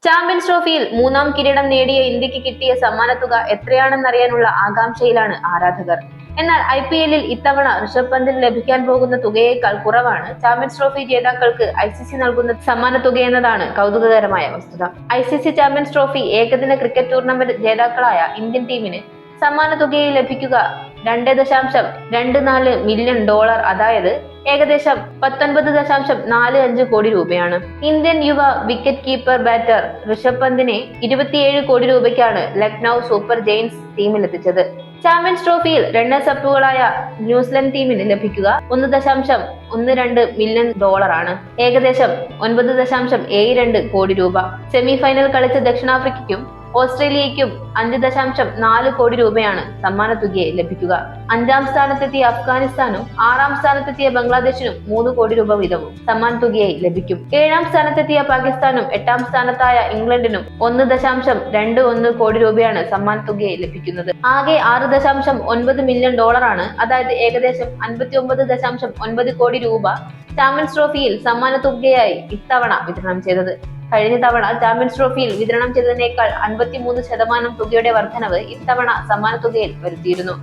Champions ട്രോഫിയിൽ മൂന്നാം കിരീടം നേടിയ ഇന്ത്യക്ക് കിട്ടിയ സമ്മാനത്തുക എത്രയാണെന്നറിയാനുള്ള ആകാംക്ഷയിലാണ് ആരാധകർ. എന്നാൽ IPL ഇത്തവണ ഋഷഭ് പന്തിന് ലഭിക്കാൻ പോകുന്ന തുകയേക്കാൾ കുറവാണ് ചാമ്പ്യൻസ് ട്രോഫി ജേതാക്കൾക്ക് ICC നൽകുന്ന സമ്മാനത്തുകയെന്നതാണ് കൗതുകകരമായ വസ്തുത. ICC ചാമ്പ്യൻസ് ട്രോഫി ഏകദിന ക്രിക്കറ്റ് ടൂർണമെന്റ് ജേതാക്കളായ ഇന്ത്യൻ ടീമിന് സമ്മാനത്തുകയിൽ ലഭിക്കുക $2.24 മില്യൺ, അതായത് ഏകദേശം 19.45 കോടി രൂപയാണ്. ഇന്ത്യൻ യുവ വിക്കറ്റ് കീപ്പർ ബാറ്റർ ഋഷഭ് പന്തിനെ 27 കോടി രൂപയ്ക്കാണ് ലക്നൌ സൂപ്പർ ജയന്റ്സ് ടീമിലെത്തിച്ചത്. ചാമ്പ്യൻസ് ട്രോഫിയിൽ റണ്ണേഴ്സ് അപ്പുകളായ ന്യൂസിലൻഡ് ടീമിന് ലഭിക്കുക $1.12 മില്യൺ, ഏകദേശം 9.72 കോടി രൂപ. സെമി ഫൈനൽ കളിച്ച ദക്ഷിണാഫ്രിക്കയ്ക്കും ഓസ്ട്രേലിയയ്ക്കും 5.4 കോടി രൂപയാണ് സമ്മാനത്തുകയെ ലഭിക്കുക. 5ാം സ്ഥാനത്തെത്തിയ അഫ്ഗാനിസ്ഥാനും 6ാം സ്ഥാനത്തെത്തിയ ബംഗ്ലാദേശിനും 3 കോടി രൂപ വീതവും സമ്മാനത്തുകയായി ലഭിക്കും. 7ാം സ്ഥാനത്തെത്തിയ പാകിസ്ഥാനും 8ാം സ്ഥാനത്തായ ഇംഗ്ലണ്ടിനും 1.21 കോടി രൂപയാണ് സമ്മാനത്തുകയായി ലഭിക്കുന്നത്. ആകെ $6.9 മില്യൺ, അതായത് ഏകദേശം 59.9 കോടി രൂപ ചാമ്പ്യൻസ് ട്രോഫിയിൽ സമ്മാനത്തുകയായി ഇത്തവണ വിതരണം ചെയ്തത്. കഴിഞ്ഞ തവണ ചാമ്പ്യൻസ് ട്രോഫിയിൽ വിതരണം ചെയ്തതിനേക്കാൾ 53% തുകയുടെ വർധനവ് ഇത്തവണ സമ്മാനത്തുകയിൽ വരുത്തിയിരുന്നു.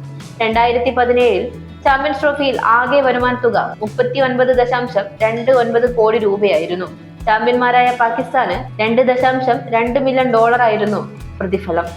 2017 ചാമ്പ്യൻസ് ട്രോഫിയിൽ ആകെ വരുമാന തുക 39.29 കോടി രൂപയായിരുന്നു. ചാമ്പ്യന്മാരായ പാകിസ്ഥാന് $2.2 മില്യൺ ആയിരുന്നു പ്രതിഫലം.